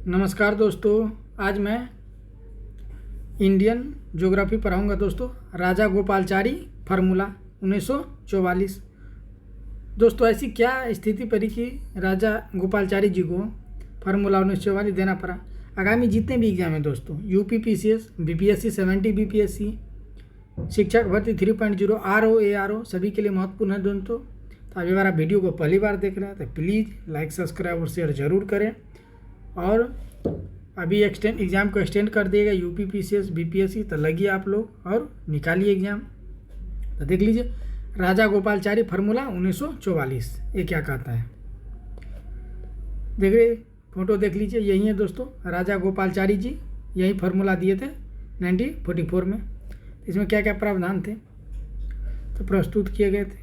नमस्कार दोस्तों, आज मैं इंडियन ज्योग्राफी पढ़ाऊंगा दोस्तों। राजा गोपालचारी फार्मूला 1944। दोस्तों, ऐसी क्या स्थिति पड़ी कि राजा गोपालचारी जी को फार्मूला 1944 देना पड़ा। आगामी जितने भी एग्जाम हैं दोस्तों, यूपी पीसीएस, बीपीएससी 70 बीपीएससी, शिक्षक भर्ती 3.0, आरओ एआरओ सभी के लिए महत्वपूर्ण है दोस्तों। तो अभी अगर आप वीडियो को पहली बार देख रहे हैं तो प्लीज़ लाइक, सब्सक्राइब और शेयर जरूर करें। और अभी एग्ज़ाम को एक्सटेंड कर दिएगा यूपी पीसीएस बीपीएससी, तो लगिए आप लोग और निकालिए एग्ज़ाम। तो देख लीजिए, राजा गोपालचारी फार्मूला 1944 ये क्या कहता है। देख रहे, फोटो देख लीजिए, यही है दोस्तों राजा गोपालचारी जी, यही फार्मूला दिए थे 1944 में। इसमें क्या क्या प्रावधान थे तो प्रस्तुत किए गए थे।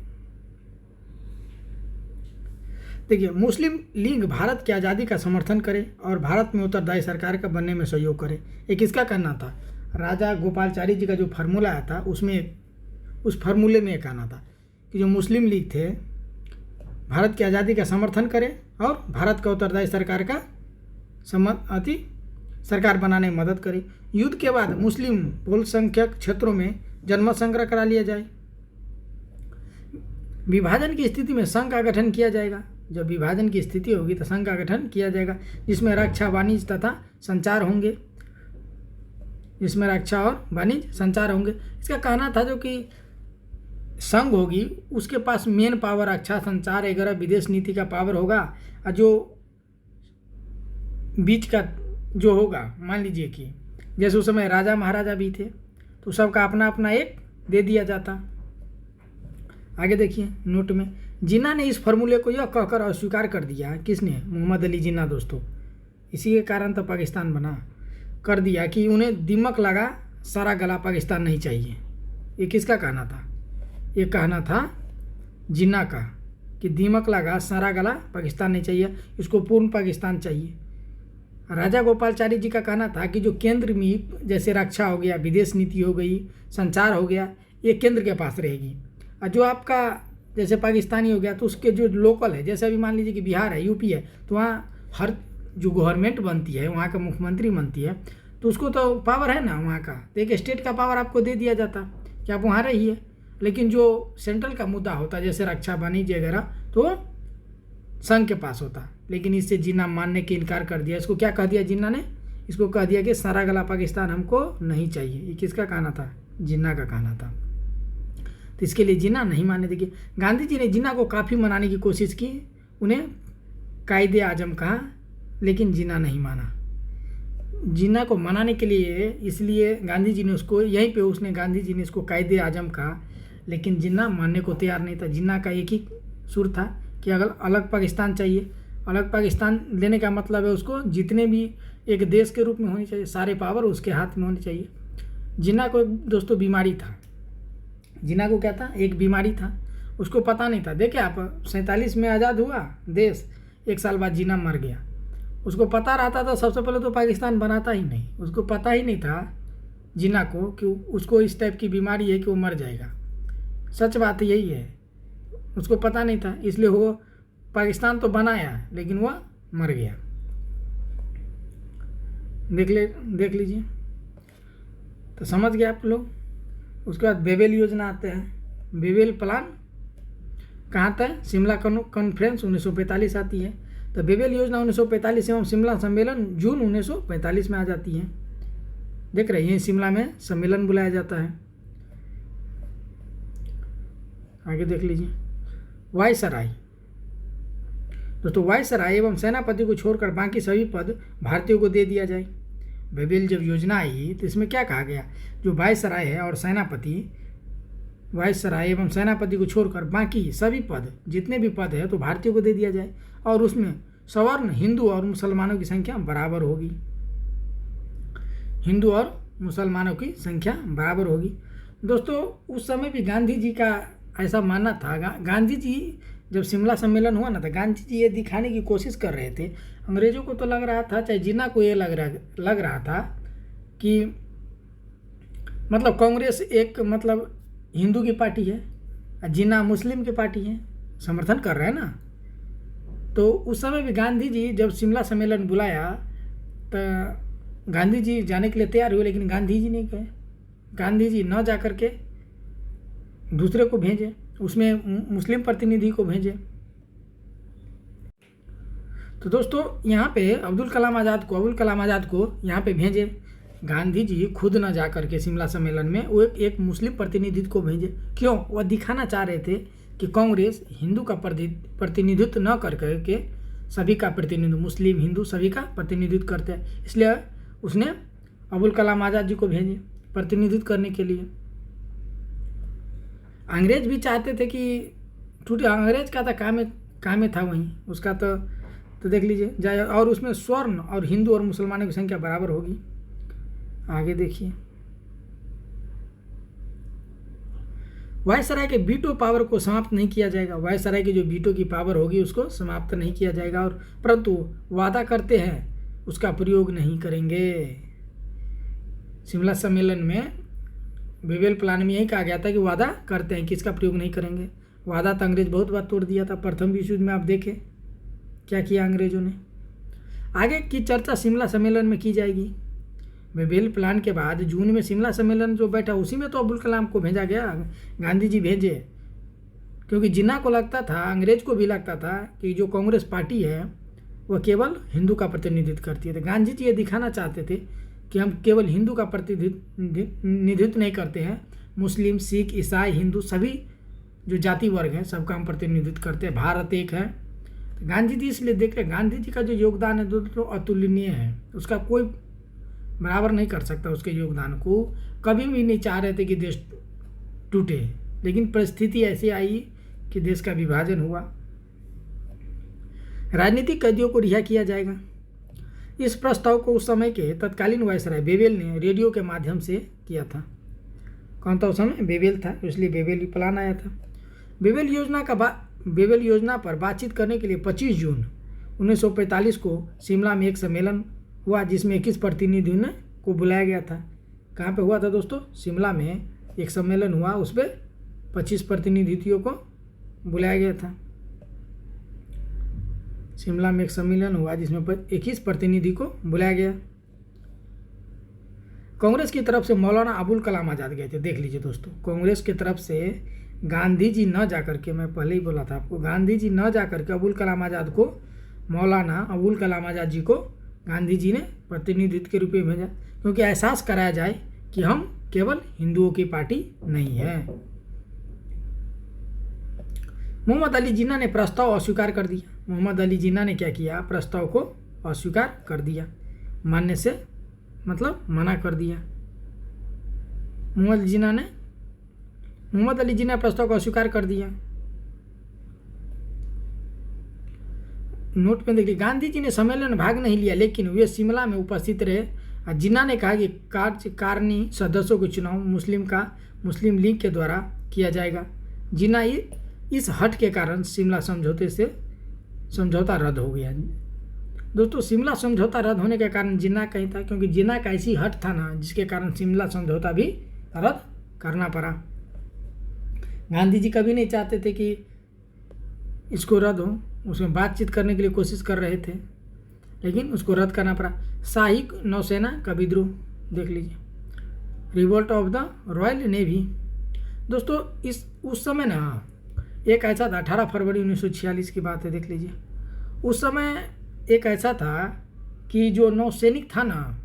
देखिए, मुस्लिम लीग भारत की आज़ादी का समर्थन करे और भारत में उत्तरदायी सरकार का बनने में सहयोग करे। ये किसका कहना था? राजा गोपालचारी जी का जो फार्मूला आया था उसमें, उस फार्मूले में ये कहना था कि जो मुस्लिम लीग थे भारत की आज़ादी का समर्थन करे और भारत का उत्तरदायी सरकार का सरकार बनाने में मदद करे। युद्ध के बाद मुस्लिम बहुसंख्यक क्षेत्रों में जनमत संग्रह करा लिया जाए। विभाजन की स्थिति में संघ का गठन किया जाएगा। जब विभाजन की स्थिति होगी तो संघ का गठन किया जाएगा, जिसमें रक्षा, वाणिज्य तथा संचार होंगे, जिसमें रक्षा और वाणिज्य संचार होंगे। इसका कहना था जो कि संघ होगी उसके पास मेन पावर रक्षा, संचार वगैरह विदेश नीति का पावर होगा, और जो बीच का जो होगा, मान लीजिए कि जैसे उस समय राजा महाराजा भी थे तो सबका अपना अपना एक दे दिया जाता। आगे देखिए नोट में, जिन्ना ने इस फार्मूले को यह कहकर अस्वीकार कर दिया, किसने? मोहम्मद अली जिन्ना दोस्तों। इसी के कारण तो पाकिस्तान बना, कर दिया कि उन्हें दिमक लगा सारा गला पाकिस्तान नहीं चाहिए। ये किसका कहना था? ये कहना था जिन्ना का कि दिमक लगा सारा गला पाकिस्तान नहीं चाहिए, इसको पूर्ण पाकिस्तान चाहिए। राजा गोपालचारी जी का कहना था कि जो केंद्र में जैसे रक्षा हो गया, विदेश नीति हो गई, संचार हो गया, ये केंद्र के पास रहेगी। और जो आपका जैसे पाकिस्तानी हो गया तो उसके जो लोकल है, जैसे अभी मान लीजिए कि बिहार है, यूपी है, तो वहाँ हर जो गवर्नमेंट बनती है, वहाँ का मुख्यमंत्री बनती है, तो उसको तो पावर है ना वहाँ का, तो एक स्टेट का पावर आपको दे दिया जाता कि आप वहाँ रहिए। लेकिन जो सेंट्रल का मुद्दा होता जैसे रक्षा, वाणिज्य वगैरह, तो संघ के पास होता। लेकिन इससे जिन्ना मानने के इनकार कर दिया। इसको क्या कह दिया जिन्ना ने? इसको कह दिया कि सारा गला पाकिस्तान हमको नहीं चाहिए। ये किसका कहना था? जिन्ना का कहना था। तो इसके लिए जिन्ना नहीं माने। देखिए, गांधी जी ने जिन्ना को काफ़ी मनाने की कोशिश की, उन्हें कायदे आजम कहा, लेकिन जिन्ना नहीं माना। जिन्ना को मनाने के लिए इसलिए गांधी जी ने उसको यहीं पे गांधी जी ने इसको कायदे आजम कहा, लेकिन जिन्ना मानने को तैयार नहीं था। जिन्ना का एक ही सुर था कि अगर अलग पाकिस्तान चाहिए, अलग पाकिस्तान लेने का मतलब है उसको जितने भी एक देश के रूप में होनी चाहिए, सारे पावर उसके हाथ में होनी चाहिए। जिन्ना को दोस्तों बीमारी था। जिन्ना को क्या था? एक बीमारी था, उसको पता नहीं था। देखिए आप, 47 में आज़ाद हुआ देश, 1 साल बाद जिन्ना मर गया। उसको पता रहता था सबसे पहले तो पाकिस्तान बनाता ही नहीं। उसको पता ही नहीं था जिन्ना को कि उसको इस टाइप की बीमारी है कि वो मर जाएगा। सच बात यही है, उसको पता नहीं था, इसलिए वो पाकिस्तान तो बनाया लेकिन वह मर गया। देख लीजिए, तो समझ गए आप लोग। उसके बाद बेबेल योजना आते हैं। बेबेल प्लान कहाँ आता है? शिमला कॉन्फ्रेंस 1945 आती है। तो बेबेल योजना 1945 एवं शिमला सम्मेलन जून 1945 में आ जाती है। देख रहे हैं, शिमला में सम्मेलन बुलाया जाता है। आगे देख लीजिए, वायसराय दोस्तों, वायसराय एवं सेनापति को छोड़कर बाकी सभी पद भारतीयों को दे दिया जाए। बेबेल जब योजना आई तो इसमें क्या कहा गया? जो वायसराय है और सेनापति, वायसराय एवं सेनापति को छोड़कर बाकी सभी पद, जितने भी पद है, तो भारतीयों को दे दिया जाए, और उसमें सवर्ण हिंदू और मुसलमानों की संख्या बराबर होगी। हिंदू और मुसलमानों की संख्या बराबर होगी। दोस्तों, उस समय भी गांधी जी का ऐसा मानना था। गांधी जी जब शिमला सम्मेलन हुआ ना, तो गांधी जी ये दिखाने की कोशिश कर रहे थे। अंग्रेजों को तो लग रहा था, चाहे जिन्ना को ये लग रहा था कि मतलब कांग्रेस एक मतलब हिंदू की पार्टी है, जिन्ना मुस्लिम की पार्टी है, समर्थन कर रहे हैं ना। तो उस समय भी गांधी जी जब शिमला सम्मेलन बुलाया तो गांधी जी जाने के लिए तैयार हुए, लेकिन गांधी जी नहीं गए। गांधी जी न जा कर के दूसरे को भेजे, उसमें मुस्लिम प्रतिनिधि को भेजे। तो दोस्तों यहाँ पे अब्दुल कलाम आज़ाद को यहाँ पे भेजे। गांधी जी खुद न जा करके शिमला सम्मेलन में वो एक मुस्लिम प्रतिनिधि को भेजे। क्यों? वह दिखाना चाह रहे थे कि कांग्रेस हिंदू का प्रतिनिधित्व न कर करके सभी का प्रतिनिधित्व, मुस्लिम हिंदू सभी का प्रतिनिधित्व करते हैं। इसलिए उसने अब्दुल कलाम आज़ाद जी को भेजे प्रतिनिधित्व करने के लिए। अंग्रेज भी चाहते थे कि टूटे, अंग्रेज का था काम था वहीं उसका, तो देख लीजिए जाए। और उसमें स्वर्ण और हिंदू और मुसलमानों की संख्या बराबर होगी। आगे देखिए, वायसराय के वीटो पावर को समाप्त नहीं किया जाएगा। वायसराय की जो वीटो की पावर होगी उसको समाप्त नहीं किया जाएगा, और परंतु वादा करते हैं उसका प्रयोग नहीं करेंगे। शिमला सम्मेलन में वेवेल प्लान में यही कहा गया था कि वादा करते हैं कि इसका प्रयोग नहीं करेंगे। वादा तो अंग्रेज बहुत बार तोड़ दिया था। प्रथम विश्व युद्ध में आप देखें क्या किया अंग्रेजों ने। आगे की चर्चा शिमला सम्मेलन में की जाएगी। वेवेल प्लान के बाद जून में शिमला सम्मेलन जो बैठा उसी में तो अब्दुल कलाम को भेजा गया, गांधी जी भेजे। क्योंकि जिन्ना को लगता था, अंग्रेज को भी लगता था कि जो कांग्रेस पार्टी है वह केवल हिंदू का प्रतिनिधित्व करती है। तो गांधी जी ये दिखाना चाहते थे कि हम केवल हिंदू का प्रतिनिधित्व नहीं करते हैं, मुस्लिम, सिख, ईसाई, हिंदू सभी जो जाति वर्ग हैं सबका हम प्रतिनिधित्व करते हैं, भारत एक है। तो गांधी जी इसलिए देख रहे, गांधी जी का जो योगदान है दोस्तों अतुलनीय है, उसका कोई बराबर नहीं कर सकता। उसके योगदान को कभी भी नहीं चाह रहे थे कि देश टूटे, लेकिन परिस्थिति ऐसी आई कि देश का विभाजन हुआ। राजनीतिक कैदियों को रिहा किया जाएगा। इस प्रस्ताव को उस समय के तत्कालीन वायसराय वेवेल ने रेडियो के माध्यम से किया था। कौन था उस समय? वेवेल था, इसलिए वेवेल प्लान आया था। वेवेल योजना पर बातचीत करने के लिए 25 जून 1945 को शिमला में एक सम्मेलन हुआ, जिसमें 21 प्रतिनिधियों ने को बुलाया गया था। कहाँ पे हुआ था दोस्तों? शिमला में एक सम्मेलन हुआ, उस पर 25 प्रतिनिधियों को बुलाया गया था। शिमला में एक सम्मेलन हुआ जिसमें 21 प्रतिनिधि को बुलाया गया। कांग्रेस की तरफ से मौलाना अबुल कलाम आज़ाद गए थे। देख लीजिए दोस्तों, कांग्रेस की तरफ से गांधी जी न जाकर के, मैं पहले ही बोला था आपको, गांधी जी न जाकर के अबुल कलाम आज़ाद को, मौलाना अबुल कलाम आज़ाद जी को गांधी जी ने प्रतिनिधित्व के रूप में भेजा, क्योंकि एहसास कराया जाए कि हम केवल हिंदुओं की पार्टी नहीं है। मोहम्मद अली जिन्ना ने प्रस्ताव अस्वीकार कर दिया। मोहम्मद अली जिन्ना ने क्या किया? प्रस्ताव को अस्वीकार कर दिया, मानने से मतलब मना कर दिया। मोहम्मद अली जिन्ना प्रस्ताव को अस्वीकार कर दिया। नोट में देखिए, गांधी जी ने सम्मेलन में भाग नहीं लिया, लेकिन वे शिमला में उपस्थित रहे। जिन्ना ने कहा कि कार्यकारिणी सदस्यों का चुनाव मुस्लिम लीग के द्वारा किया जाएगा। जिन्ना इस हट के कारण शिमला समझौता रद्द हो गया। दोस्तों, शिमला समझौता रद्द होने के कारण जिन्ना कहीं था, क्योंकि जिन्ना का ऐसी हट था ना, जिसके कारण शिमला समझौता भी रद्द करना पड़ा। गांधी जी कभी नहीं चाहते थे कि इसको रद्द हो, उसमें बातचीत करने के लिए कोशिश कर रहे थे, लेकिन उसको रद्द करना पड़ा। शाही नौसेना का विद्रोह देख लीजिए, revolt of the royal navy. दोस्तों, उस समय ना एक ऐसा था, 18 फरवरी 1946 की बात है, देख लीजिए। उस समय एक ऐसा था कि जो नौसैनिक था ना,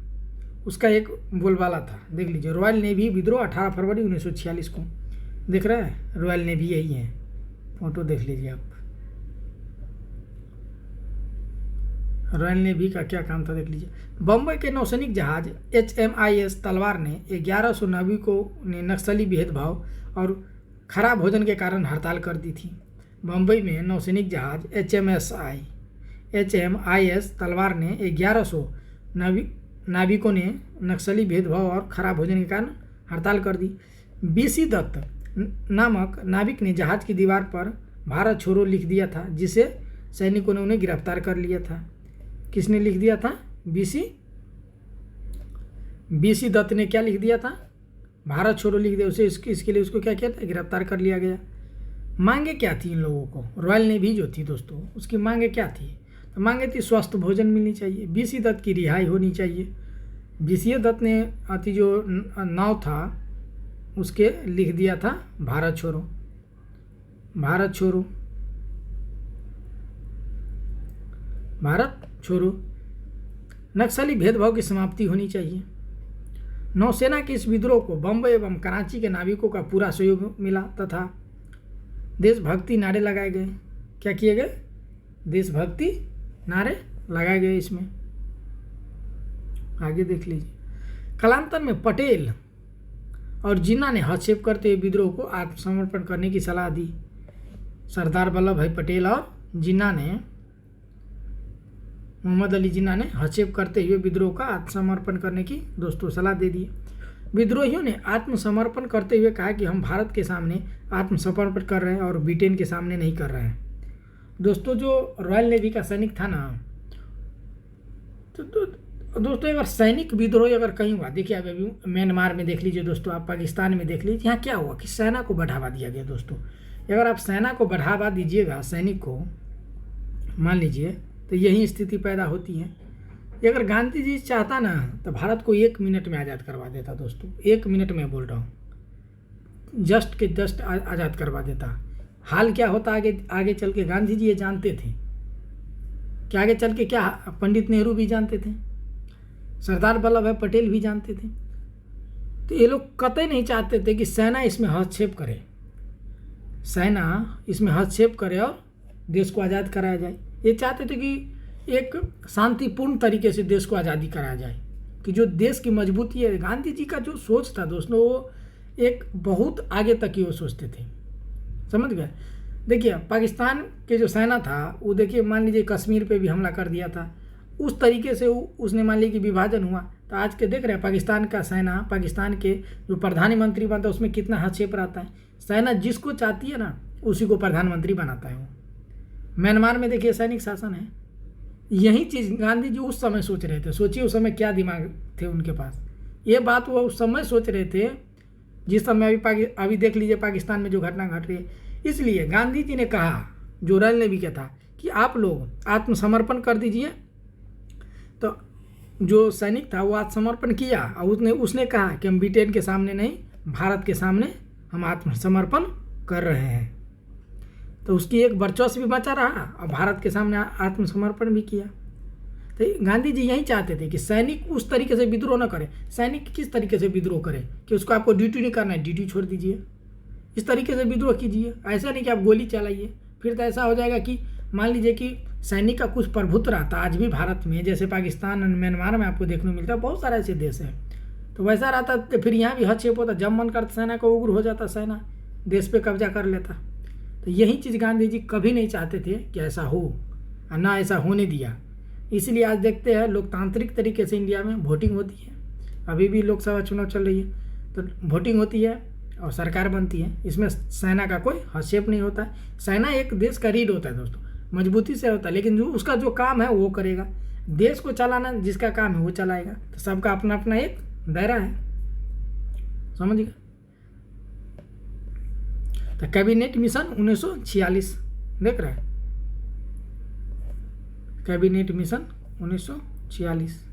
उसका एक बोलबाला था। देख लीजिए, रॉयल नेवी विद्रोह 18 फरवरी 1946 को। देख रहे हैं, रॉयल नेवी यही है, फोटो देख लीजिए आप। रॉयल नेवी का क्या काम था देख लीजिए। बम्बई के नौसैनिक जहाज HMIS तलवार ने 1100 नाविकों ने नक्सली भेदभाव और खराब भोजन के कारण हड़ताल कर दी थी। बम्बई में नौसैनिक जहाज HMIS तलवार ने 1100 नाविकों ने नक्सली भेदभाव और खराब भोजन के कारण हड़ताल कर दी। BC दत्त नामक नाविक ने जहाज की दीवार पर भारत छोड़ो लिख दिया था, जिसे सैनिकों ने उन्हें गिरफ्तार कर लिया था। किसने लिख दिया था? BC दत्त ने क्या लिख दिया था? भारत छोड़ो लिख दिया। उसे इसके लिए उसको क्या किया था? गिरफ्तार कर लिया गया। मांगे क्या थी इन लोगों को? रॉयल नेवी जो थी दोस्तों, उसकी मांगे क्या थी? तो मांगे थी स्वस्थ भोजन मिलनी चाहिए, बीसी दत्त की रिहाई होनी चाहिए। बीसी दत्त ने अति जो नाव था उसके लिख दिया था भारत छोड़ो, भारत छोड़ो, भारत छोड़ो। नक्सली भेदभाव की समाप्ति होनी चाहिए। नौसेना के इस विद्रोह को बम्बई एवं कराची के नाविकों का पूरा सहयोग मिला तथा देशभक्ति नारे लगाए गए। क्या किए गए? देशभक्ति नारे लगाए गए। इसमें आगे देख लीजिए। कालांतर में पटेल और जिन्ना ने हस्तक्षेप करते हुए विद्रोह को आत्मसमर्पण करने की सलाह दी। सरदार वल्लभ भाई पटेल और जिन्ना ने, मोहम्मद अली जिन्ना ने हस्तक्षेप करते हुए विद्रोह का आत्मसमर्पण करने की दोस्तों सलाह दे दी। विद्रोहियों ने आत्मसमर्पण करते हुए कहा कि हम भारत के सामने आत्मसमर्पण कर रहे हैं और ब्रिटेन के सामने नहीं कर रहे हैं। दोस्तों जो रॉयल नेवी का सैनिक था ना, तो दोस्तों अगर सैनिक विद्रोह अगर कहीं हुआ, देखिए अब अभी म्यांमार में देख लीजिए दोस्तों, आप पाकिस्तान में देख लीजिए, यहाँ क्या हुआ कि सेना को बढ़ावा दिया गया। दोस्तों अगर आप सेना को बढ़ावा दीजिएगा, सैनिक को मान लीजिए, तो यही स्थिति पैदा होती है। अगर गांधी जी चाहता ना तो भारत को 1 मिनट में आज़ाद करवा देता। दोस्तों 1 मिनट में बोल रहा हूँ, जस्ट के जस्ट आज़ाद करवा देता। हाल क्या होता आगे चल के, गांधी जी ये जानते थे कि आगे चल के क्या, पंडित नेहरू भी जानते थे, सरदार वल्लभ भाई पटेल भी जानते थे। तो ये लोग कतई नहीं चाहते थे कि सेना इसमें हस्तक्षेप करे, सेना इसमें हस्तक्षेप करे और देश को आज़ाद कराया जाए। ये चाहते थे कि एक शांतिपूर्ण तरीके से देश को आज़ादी कराया जाए, कि जो देश की मजबूती है। गांधी जी का जो सोच था दोस्तों, वो एक बहुत आगे तक की वो सोचते थे, समझ गए। देखिए पाकिस्तान के जो सेना था वो, देखिए मान लीजिए कश्मीर पे भी हमला कर दिया था, उस तरीके से उसने मान लीजिए कि विभाजन हुआ। तो आज के देख रहे हैं पाकिस्तान का सेना, पाकिस्तान के जो प्रधानमंत्री बनता है उसमें कितना हस्तक्षेप रहता है। सेना जिसको चाहती है ना उसी को प्रधानमंत्री बनाता है वो। म्यांमार में देखिए सैनिक शासन है। यही चीज़ गांधी जी उस समय सोच रहे थे। सोचिए उस समय क्या दिमाग थे उनके पास। ये बात वो उस समय सोच रहे थे जिस समय अभी देख लीजिए पाकिस्तान में जो घटना घट रही है। इसलिए गांधी जी ने कहा, जो रॉयल नेवी का था, कि आप लोग आत्मसमर्पण कर दीजिए। तो जो सैनिक था वो आत्मसमर्पण किया और उसने कहा कि हम ब्रिटेन के सामने नहीं, भारत के सामने हम आत्मसमर्पण कर रहे हैं। तो उसकी एक वर्चस्व भी बचा रहा और भारत के सामने आत्मसमर्पण भी किया। तो गांधी जी यही चाहते थे कि सैनिक उस तरीके से विद्रोह न करे। सैनिक किस तरीके से विद्रोह करे कि उसको आपको ड्यूटी नहीं करना है, ड्यूटी छोड़ दीजिए, इस तरीके से विद्रोह कीजिए। ऐसा नहीं कि आप गोली चलाइए, फिर तो ऐसा हो जाएगा कि मान लीजिए कि सैनिक का कुछ प्रभुत्व रहता आज भी भारत में, जैसे पाकिस्तान और म्यांमार में आपको देखने को मिलता है, बहुत सारे ऐसे देश हैं। तो वैसा रहता तो फिर यहाँ भी हस्तक्षेप होता, जब मन करता सेना को उग्र हो जाता, सेना देश पे कब्जा कर लेता। तो यही चीज़ गांधी जी कभी नहीं चाहते थे कि ऐसा हो, और ना ऐसा होने दिया। इसलिए आज देखते हैं लोकतांत्रिक तरीके से इंडिया में वोटिंग होती है। अभी भी लोकसभा चुनाव चल रही है तो वोटिंग होती है और सरकार बनती है। इसमें सेना का कोई हस्तक्षेप नहीं होता है। सेना एक देश का रीढ़ होता है दोस्तों, मजबूती से होता है, लेकिन जो उसका जो काम है वो करेगा। देश को चलाना जिसका काम है वो चलाएगा। तो सबका अपना अपना एक दायरा है, समझ गए। तो कैबिनेट मिशन 1946 देख रहे हैं, कैबिनेट मिशन 1946।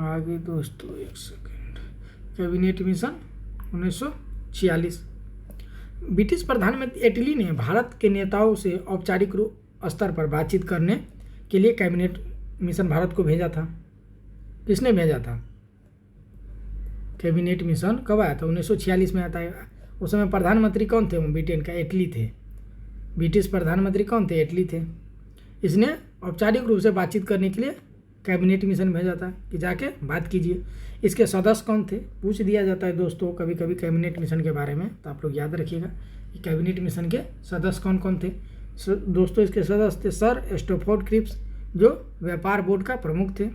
आगे दोस्तों एक सेकेंड, कैबिनेट मिशन 1946। ब्रिटिश प्रधानमंत्री एटली ने भारत के नेताओं से औपचारिक स्तर पर बातचीत करने के लिए कैबिनेट मिशन भारत को भेजा था। किसने भेजा था? कैबिनेट मिशन कब आया था? 1946 में आता है। उस समय प्रधानमंत्री कौन थे? वो ब्रिटेन का एटली थे। ब्रिटिश प्रधानमंत्री कौन थे? एटली थे। इसने औपचारिक रूप से बातचीत करने के लिए कैबिनेट मिशन भेजा था कि जाके बात कीजिए। इसके सदस्य कौन थे? पूछ दिया जाता है दोस्तों कभी कभी कैबिनेट मिशन के बारे में, तो आप लोग याद रखिएगा कि कैबिनेट मिशन के सदस्य कौन कौन थे। दोस्तों इसके सदस्य थे सर स्टैफोर्ड क्रिप्स, जो व्यापार बोर्ड का प्रमुख थे।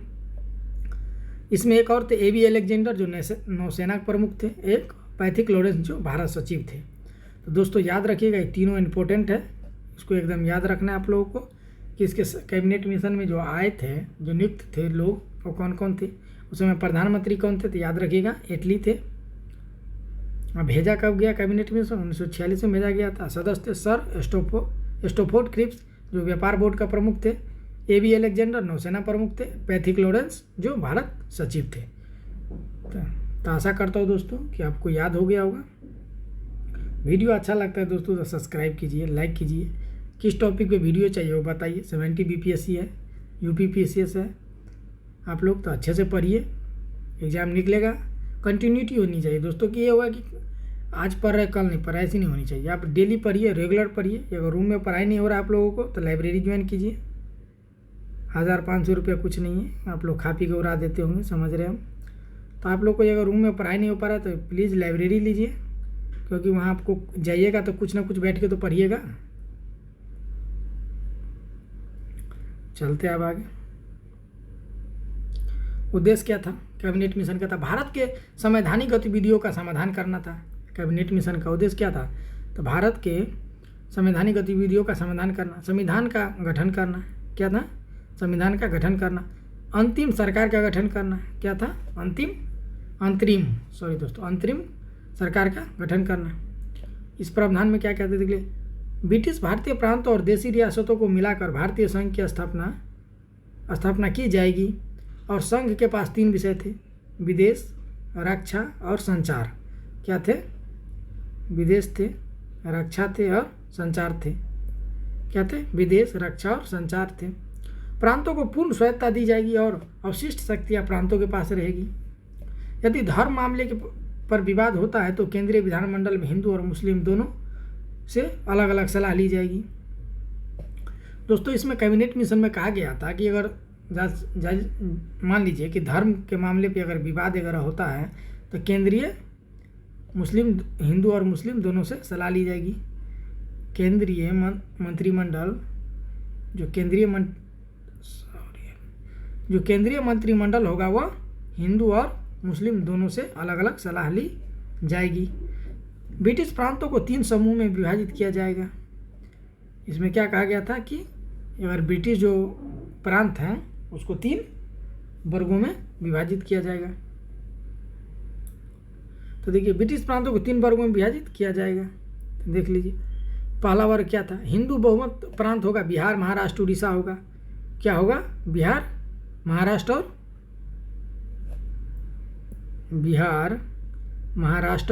इसमें एक और थे एबी अलेक्जेंडर, जो नौसेना के प्रमुख थे। एक पैथिक लॉरेंस, जो भारत सचिव थे। तो दोस्तों याद रखिएगा, ये तीनों इंपॉर्टेंट है, इसको एकदम याद रखना है आप लोगों को। कि इसके कैबिनेट मिशन में जो आए थे, जो नियुक्त थे लोग, वो कौन कौन थे। उस समय प्रधानमंत्री कौन थे, तो याद रखिएगा एटली थे। अब भेजा कब गया कैबिनेट मिशन, 1946 में भेजा गया था। सदस्य थे सर स्टोफोर्ड क्रिप्स जो व्यापार बोर्ड का प्रमुख थे, AB अलेक्जेंडर नौसेना प्रमुख थे, पैथिक लॉरेंस जो भारत सचिव थे। तो आशा करता हूँ दोस्तों कि आपको याद हो गया होगा। वीडियो अच्छा लगता है दोस्तों तो सब्सक्राइब कीजिए, लाइक कीजिए। किस टॉपिक पे वीडियो चाहिए वो बताइए। 70 BPSC है, UPPSC है, आप लोग तो अच्छे से पढ़िए, एग्ज़ाम निकलेगा। कंटिन्यूटी होनी चाहिए दोस्तों कि ये होगा कि आज पढ़ रहे कल नहीं पढ़ रहे, ऐसी नहीं होनी चाहिए। आप डेली पढ़िए, रेगुलर पढ़िए। अगर रूम में पढ़ाई नहीं हो रहा आप लोगों को तो लाइब्रेरी ज्वाइन कीजिए। 1500 रुपया कुछ नहीं है, आप लोग खा पी के उड़ा देते होंगे, समझ रहे हम। तो आप लोग को अगर रूम में पढ़ाई नहीं हो पा रहा है तो प्लीज़ लाइब्रेरी लीजिए, क्योंकि वहाँ आपको जाइएगा तो कुछ ना कुछ बैठ के तो पढ़िएगा। चलते अब आगे। उद्देश्य क्या था कैबिनेट मिशन का? था भारत के संवैधानिक गतिविधियों का समाधान करना था। कैबिनेट मिशन का उद्देश्य क्या था? तो भारत के संवैधानिक गतिविधियों का समाधान करना, संविधान का गठन करना। क्या था? संविधान का गठन करना, अंतिम सरकार का गठन करना। क्या था? अंतरिम सरकार का गठन करना। इस प्रावधान में क्या कहते थे कि ब्रिटिश भारतीय प्रांतों और देशी रियासतों को मिलाकर भारतीय संघ की स्थापना की जाएगी। और संघ के पास 3 विषय थे, विदेश, रक्षा और संचार। क्या थे? विदेश थे, रक्षा थे और संचार थे। क्या थे? विदेश, रक्षा और संचार थे। प्रांतों को पूर्ण स्वायत्तता दी जाएगी और अवशिष्ट शक्तियाँ प्रांतों के पास रहेगी। यदि धर्म मामले के पर विवाद होता है तो केंद्रीय विधानमंडल में हिंदू और मुस्लिम दोनों से अलग अलग सलाह ली जाएगी। दोस्तों इसमें कैबिनेट मिशन में कहा गया था कि अगर मान लीजिए कि धर्म के मामले पे अगर विवाद अगर होता है तो हिंदू और मुस्लिम दोनों से सलाह ली जाएगी। केंद्रीय मंत्रिमंडल जो केंद्रीय मंत्रिमंडल होगा वह हिंदू और मुस्लिम दोनों से अलग अलग सलाह ली जाएगी। ब्रिटिश प्रांतों को 3 समूह में विभाजित किया जाएगा। इसमें क्या कहा गया था कि अगर ब्रिटिश जो प्रांत हैं उसको 3 वर्गों में विभाजित किया जाएगा। तो देखिए ब्रिटिश प्रांतों को 3 वर्गों में विभाजित किया जाएगा। तो देख लीजिए पहला वर्ग क्या था? हिंदू बहुमत प्रांत होगा, बिहार, महाराष्ट्र, उड़ीसा होगा। क्या होगा? बिहार, महाराष्ट्र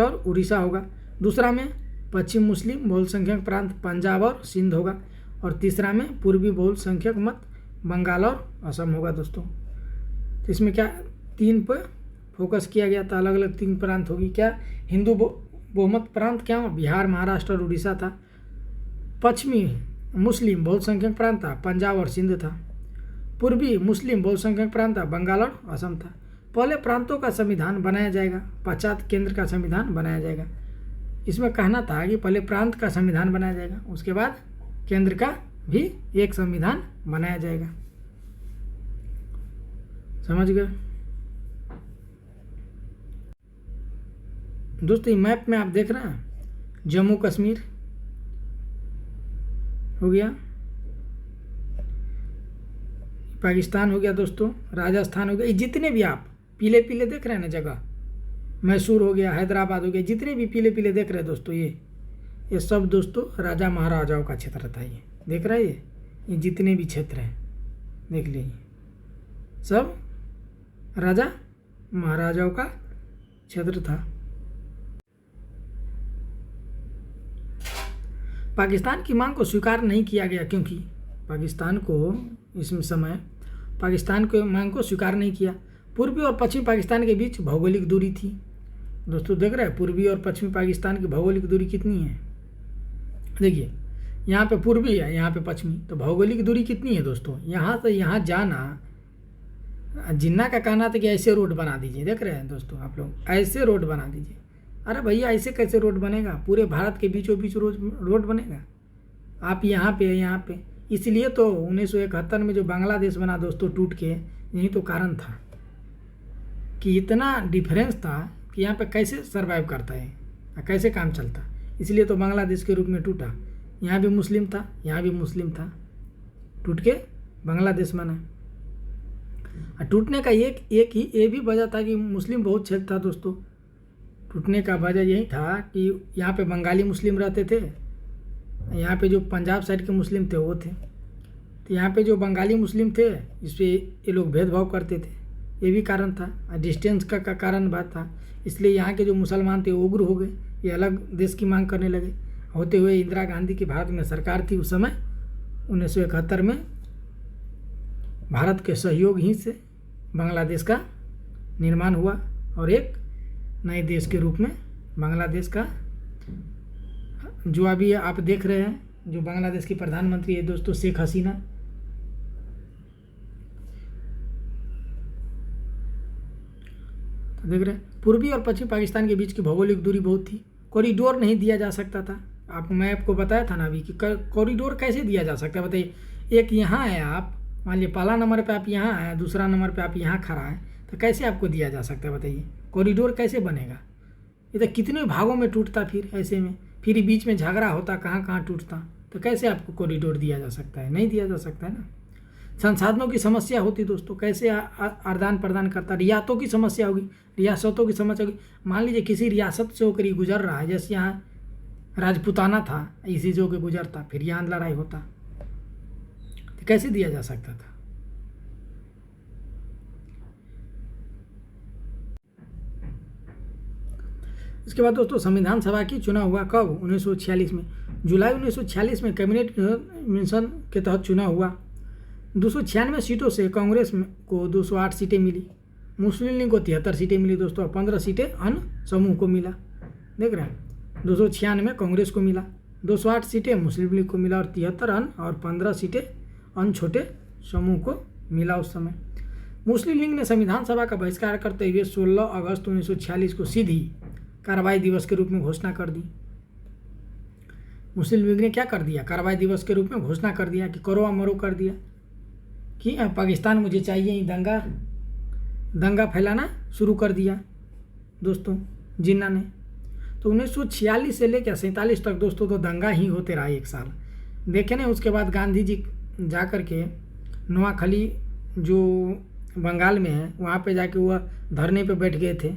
और उड़ीसा होगा। दूसरा में पश्चिम मुस्लिम बहुसंख्यक प्रांत पंजाब और सिंध होगा। और तीसरा में पूर्वी बहुसंख्यक मत बंगाल और असम होगा दोस्तों। तो इसमें क्या 3 पर फोकस किया गया था, अलग अलग 3 प्रांत होगी। क्या? हिंदू बहुमत प्रांत क्या हो? बिहार, महाराष्ट्र और उड़ीसा था। पश्चिमी मुस्लिम बहुसंख्यक प्रांत था, पंजाब और सिंध था। पूर्वी मुस्लिम बहुसंख्यक प्रांत था, बंगाल और असम था। पहले प्रांतों का संविधान बनाया जाएगा, पश्चात केंद्र का संविधान बनाया जाएगा। इसमें कहना था कि पहले प्रांत का संविधान बनाया जाएगा, उसके बाद केंद्र का भी एक संविधान बनाया जाएगा। समझ गए दोस्तों? मैप में आप देख रहे हैं जम्मू कश्मीर हो गया, पाकिस्तान हो गया दोस्तों, राजस्थान हो गया। ये जितने भी आप पीले पीले देख रहे हैं ना जगह, मैसूर हो गया, हैदराबाद हो गया, जितने भी पीले पीले देख रहे हैं दोस्तों, ये सब दोस्तों राजा महाराजाओं का क्षेत्र था। ये देख रहे हैं, ये जितने भी क्षेत्र हैं देख लीजिए, सब राजा महाराजाओं का क्षेत्र था। पाकिस्तान की मांग को स्वीकार नहीं किया गया क्योंकि पाकिस्तान को इस समय पाकिस्तान के मांग को स्वीकार नहीं किया। पूर्वी और पश्चिमी पाकिस्तान के बीच भौगोलिक दूरी थी। दोस्तों देख रहे हैं पूर्वी और पश्चिमी पाकिस्तान की भौगोलिक दूरी कितनी है? देखिए यहाँ पे पूर्वी है, यहाँ पे पश्चिमी, तो भौगोलिक दूरी कितनी है दोस्तों? यहाँ से यहाँ जाना, जिन्ना का कहना था कि ऐसे रोड बना दीजिए। देख रहे हैं दोस्तों आप लोग, ऐसे रोड बना दीजिए। अरे भैया ऐसे कैसे रोड बनेगा? पूरे भारत के बीचों बीच रोड बनेगा? आप यहाँ पे इसलिए तो 1971 में जो बांग्लादेश बना दोस्तों टूट के, यही तो कारण था कि इतना डिफरेंस था कि यहाँ पे कैसे सरवाइव करता है, कैसे काम चलता। इसलिए तो बांग्लादेश के रूप में टूटा। यहाँ भी मुस्लिम था, यहाँ भी मुस्लिम था। टूट के बांग्लादेश बना। टूटने का एक ही ये भी वजह था कि मुस्लिम बहुत क्षेत्र था दोस्तों। टूटने का वजह यही था कि यहाँ पे बंगाली मुस्लिम रहते थे, यहाँ पे जो पंजाब साइड के मुस्लिम थे वो थे। तो यहाँ पे जो बंगाली मुस्लिम थे इस पर ये लोग भेदभाव करते थे, ये भी कारण था। डिस्टेंस का कारण बात था, इसलिए यहाँ के जो मुसलमान थे वो उग्र हो गए, ये अलग देश की मांग करने लगे। होते हुए इंदिरा गांधी की भारत में सरकार थी उस समय 1971 में। भारत के सहयोग ही से बांग्लादेश का निर्माण हुआ और एक नए देश के रूप में बांग्लादेश का, जो अभी आप देख रहे हैं, जो बांग्लादेश की प्रधानमंत्री है दोस्तों शेख हसीना। तो देख रहे हैं पूर्वी और पश्चिम पाकिस्तान के बीच की भौगोलिक दूरी बहुत थी, कॉरिडोर नहीं दिया जा सकता था। मैं आपको बताया था ना अभी कि कॉरिडोर कैसे दिया जा सकता है बताइए। एक यहाँ है, आप मान लीजिए पहला नंबर पे आप यहाँ हैं, दूसरा नंबर पे आप यहाँ खड़ा हैं, तो कैसे आपको दिया जा सकता है बताइए। कॉरिडोर कैसे बनेगा? ये तो कितने भागों में टूटता, फिर ऐसे में फिर बीच में झगड़ा होता, कहाँ कहाँ टूटता, तो कैसे आपको कॉरिडोर दिया जा सकता है? नहीं दिया जा सकता है ना। संसाधनों की समस्या होती दोस्तों, कैसे आदान प्रदान करता। रियासतों की समस्या होगी, रियासतों की समस्या होगी। मान लीजिए किसी रियासत से होकर ही गुजर रहा है, जैसे यहाँ राजपूताना था, इसी जो के गुजरता, फिर यहाँ लड़ाई होता, तो कैसे दिया जा सकता था? इसके बाद दोस्तों संविधान सभा की चुनाव हुआ कब? 1946 में, जुलाई 1946 में कैबिनेट मिशन के तहत चुनाव हुआ। 296 सीटों से कांग्रेस को 208 सीटें मिली, मुस्लिम लीग को 73 सीटें मिली दोस्तों, 15 सीटें अन्य समूह को मिला। देख रहे हैं 296 कांग्रेस को मिला, 208 सीटें मुस्लिम लीग को मिला और 73 अन्य और 15 सीटें अन्य छोटे समूह को मिला। उस समय मुस्लिम लीग ने संविधान सभा का बहिष्कार करते हुए 16 अगस्त 1946 को सीधी कार्रवाई दिवस के रूप में घोषणा कर दी। मुस्लिम लीग ने क्या कर दिया? कार्रवाई दिवस के रूप में घोषणा कर दिया कि करो मरो कर दिया कि पाकिस्तान मुझे चाहिए, दंगा फैलाना शुरू कर दिया दोस्तों जिन्ना ने। तो 1946 से लेकर 47 तक दोस्तों तो दंगा ही होते रहा, एक साल देखे ना। उसके बाद गांधी जी जा कर के नोआखली जो बंगाल में है वहाँ पे जाके वह धरने पे बैठ गए थे,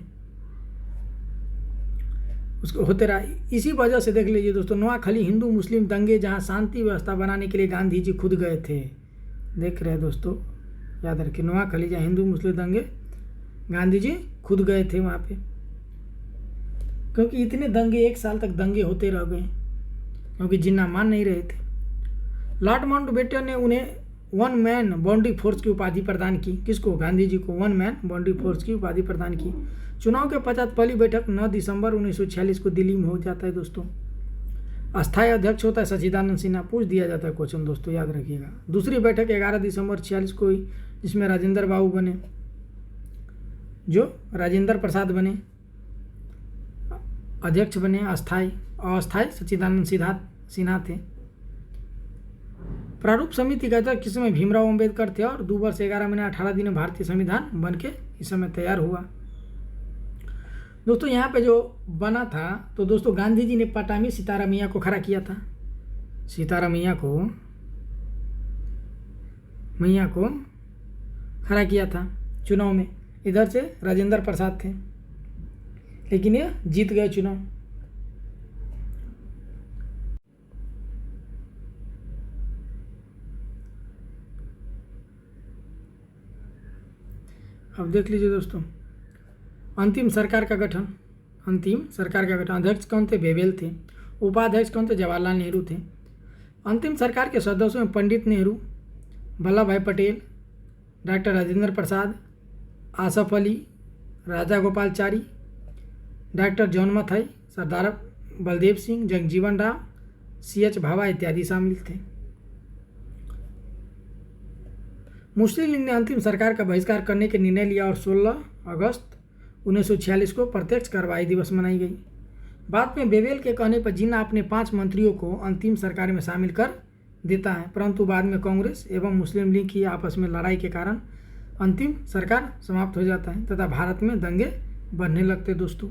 उसको होते रहा। इसी वजह से देख लीजिए दोस्तों नोआखली हिंदू मुस्लिम दंगे, जहाँ शांति व्यवस्था बनाने के लिए गांधी जी खुद गए थे। देख रहे हैं दोस्तों, याद रखिए नोआखली जहाँ हिंदू मुस्लिम दंगे, गांधी जी खुद गए थे वहाँ पे, क्योंकि इतने दंगे, एक साल तक दंगे होते रह गए क्योंकि जिन्ना मान नहीं रहे थे। लॉर्ड माउंटबेटन ने उन्हें वन मैन बाउंड्री फोर्स की उपाधि प्रदान की। किसको? गांधी जी को वन मैन बाउंड्री फोर्स की उपाधि प्रदान की। चुनाव के पश्चात पहली बैठक 9 दिसंबर 1946 को दिल्ली में हो जाता है दोस्तों। अस्थायी अध्यक्ष होता है सच्चिदानंद सिन्हा। पूछ दिया जाता है क्वेश्चन दोस्तों, याद रखिएगा। दूसरी बैठक 11 दिसंबर 46 को हुई, जिसमें राजेंद्र बाबू बने, जो राजेंद्र प्रसाद बने अध्यक्ष बने अस्थायी। अस्थायी सच्चिदानंद सिन्हा थे। प्रारूप समिति का अध्यक्ष इस समय भीमराव अम्बेडकर थे और 2 वर्ष 11 महीने 18 दिन में भारतीय संविधान बन के इस समय तैयार हुआ दोस्तों। यहाँ पे जो बना था तो दोस्तों गांधी जी ने पटामी सीताराम मैया को खड़ा किया था। सीताराम मैया को खड़ा किया था चुनाव में। इधर से राजेंद्र प्रसाद थे, लेकिन ये जीत गए चुनाव। अब देख लीजिए दोस्तों अंतिम सरकार का गठन। अध्यक्ष कौन थे? बेवेल थे। उपाध्यक्ष कौन थे? जवाहरलाल नेहरू थे। अंतिम सरकार के सदस्यों में पंडित नेहरू, वल्लभ भाई पटेल, डॉक्टर राजेंद्र प्रसाद, आसफ अली, राजा गोपालचारी, डॉक्टर जॉन मथाई, सरदार बलदेव सिंह, जगजीवन राम, CH भाभा इत्यादि शामिल थे। मुस्लिम लीग ने अंतिम सरकार का बहिष्कार करने के निर्णय लिया और 16 अगस्त 1946 को प्रत्यक्ष कार्रवाई दिवस मनाई गई। बाद में बेवेल के कहने पर जिन्ना अपने 5 मंत्रियों को अंतिम सरकार में शामिल कर देता है, परंतु बाद में कांग्रेस एवं मुस्लिम लीग की आपस में लड़ाई के कारण अंतिम सरकार समाप्त हो जाता है तथा भारत में दंगे बढ़ने लगते दोस्तों।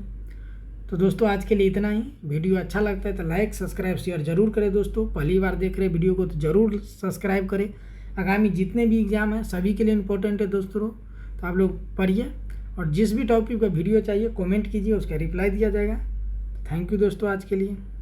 तो दोस्तों आज के लिए इतना ही। वीडियो अच्छा लगता है तो लाइक सब्सक्राइब शेयर जरूर करें दोस्तों। पहली बार देख रहे वीडियो को तो ज़रूर सब्सक्राइब करें। आगामी जितने भी एग्ज़ाम हैं सभी के लिए इम्पोर्टेंट है दोस्तों। तो आप लोग पढ़िए और जिस भी टॉपिक का वीडियो चाहिए कमेंट कीजिए, उसका रिप्लाई दिया जाएगा। थैंक यू दोस्तों आज के लिए।